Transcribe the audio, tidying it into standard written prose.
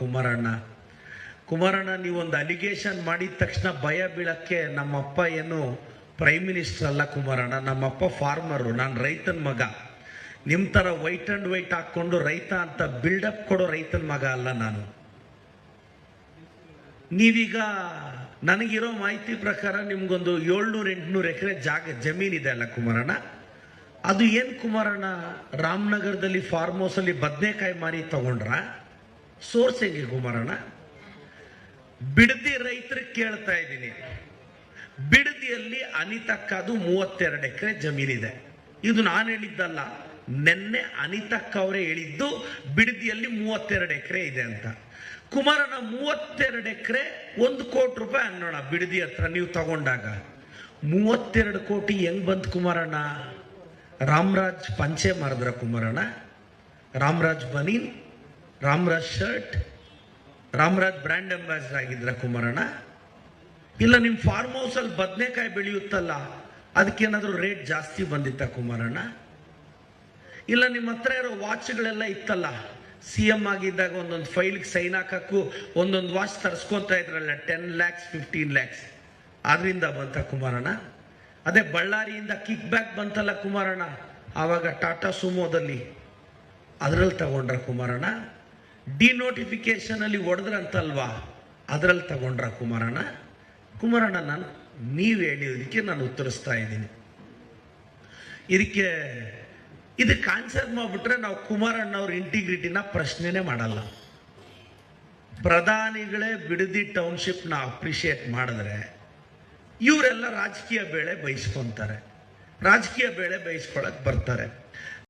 ಕುಮಾರಣ್ಣ ನೀವೊಂದು ಅಲಿಗೇಷನ್ ಮಾಡಿದ ತಕ್ಷಣ ಭಯ ಬೀಳಕ್ಕೆ ನಮ್ಮಪ್ಪ ಏನು ಪ್ರೈಮ್ ಮಿನಿಸ್ಟರ್ ಅಲ್ಲ ಕುಮಾರಣ್ಣ. ನಮ್ಮಪ್ಪ ಫಾರ್ಮರು, ನಾನು ರೈತನ ಮಗ. ನಿಮ್ಮ ಥರ ವೈಟ್ ಅಂಡ್ ವೈಟ್ ಹಾಕ್ಕೊಂಡು ರೈತ ಅಂತ ಬಿಲ್ಡಪ್ ಕೊಡೋ ರೈತನ ಮಗ ಅಲ್ಲ ನಾನು. ನೀವೀಗ ನನಗಿರೋ ಮಾಹಿತಿ ಪ್ರಕಾರ ನಿಮ್ಗೊಂದು 700-800 ಎಕರೆ ಜಮೀನಿದೆ ಅಲ್ಲ ಕುಮಾರಣ್ಣ? ಅದು ಏನು ಕುಮಾರಣ್ಣ, ರಾಮನಗರದಲ್ಲಿ ಫಾರ್ಮ್ ಹೌಸಲ್ಲಿ ಬದನೆಕಾಯಿ ಮಾರಿ ತಗೊಂಡ್ರ? ಸೋರ್ಸ್ ಹೆಂಗೆ ಕುಮಾರಣ್ಣ? ಬಿಡದಿ ರೈತರಿಗೆ ಕೇಳ್ತಾ ಇದ್ದೀನಿ. ಬಿಡದಿಯಲ್ಲಿ ಅನಿತಕ್ಕದು 32 ಎಕರೆ ಜಮೀನಿದೆ. ಇದು ನಾನು ಹೇಳಿದ್ದಲ್ಲ, ನೆನ್ನೆ ಅನಿತಕ್ಕ ಅವರೇ ಹೇಳಿದ್ದು ಬಿಡದಿಯಲ್ಲಿ 32 ಎಕರೆ ಇದೆ ಅಂತ. ಕುಮಾರಣ್ಣ 32 ಎಕರೆ 1 ಕೋಟಿ ರೂಪಾಯಿ ಅನ್ನೋಣ ಬಿಡದಿ ಹತ್ರ ನೀವು ತಗೊಂಡಾಗ. 32 ಕೋಟಿ ಹೆಂಗ್ ಬಂತು ಕುಮಾರಣ್ಣ? ರಾಮರಾಜ್ ಪಂಚೆ ಮಾರಿದ್ರ ಕುಮಾರಣ್ಣ? Ramraj banian, Ramraj shirt, Ramraj brand ambassador ಆಗಿದ್ರ ಕುಮಾರಣ್ಣ? ಇಲ್ಲ ನಿಮ್ಮ ಫಾರ್ಮ್ ಹೌಸಲ್ಲಿ ಬದನೆಕಾಯಿ ಬೆಳೆಯುತ್ತಲ್ಲ ಅದಕ್ಕೇನಾದ್ರೂ ರೇಟ್ ಜಾಸ್ತಿ ಬಂದಿತ್ತ ಕುಮಾರಣ್ಣ? ಇಲ್ಲ ನಿಮ್ಮ ಹತ್ರ ಇರೋ ವಾಚ್ಗಳೆಲ್ಲ ಇತ್ತಲ್ಲ, CM ಆಗಿದ್ದಾಗ ಒಂದೊಂದು ಫೈಲ್ಗೆ ಸೈನ್ ಹಾಕಕ್ಕೂ ಒಂದೊಂದು ವಾಚ್ ತರಿಸ್ಕೊತಾ ಇದ್ರಲ್ಲ, 10 lakhs 15 lakhs, ಅದರಿಂದ ಬಂತ ಕುಮಾರಣ್ಣ? ಅದೇ ಬಳ್ಳಾರಿಯಿಂದ ಕಿಕ್ ಬ್ಯಾಕ್ ಬಂತಲ್ಲ ಕುಮಾರಣ್ಣ, ಆವಾಗ ಟಾಟಾ ಸುಮೋದಲ್ಲಿ, ಅದರಲ್ಲಿ ತಗೊಂಡ್ರ ಕುಮಾರಣ್ಣ? ಡಿನೋಟಿಫಿಕೇಶನ್ ಅಲ್ಲಿ ಹೊಡೆದ್ರಂತಲ್ವಾ, ಅದರಲ್ಲಿ ತಗೊಂಡ್ರ ಕುಮಾರಣ್ಣ? ಕುಮಾರಣ್ಣ ನೀವು ಹೇಳಿದಕ್ಕೆ ನಾನು ಉತ್ತರಿಸ್ತಾ ಇದ್ದೀನಿ. ಇದಕ್ಕೆ ಆನ್ಸರ್ ಮಾಡ್ಬಿಟ್ರೆ ನಾವು ಕುಮಾರಣ್ಣ ಅವ್ರ ಇಂಟಿಗ್ರಿಟಿನ ಪ್ರಶ್ನೆನೇ ಮಾಡಲ್ಲ. ಪ್ರಧಾನಿಗಳೇ ಬಿಡದಿ ಟೌನ್ಶಿಪ್ನ ಅಪ್ರಿಷಿಯೇಟ್ ಮಾಡಿದ್ರೆ ಇವರೆಲ್ಲ ರಾಜಕೀಯ ಬೇಳೆ ಬಯಸ್ಕೊಂತಾರೆ, ರಾಜಕೀಯ ಬೇಳೆ ಬಯಸ್ಕೊಳಕ್ ಬರ್ತಾರೆ.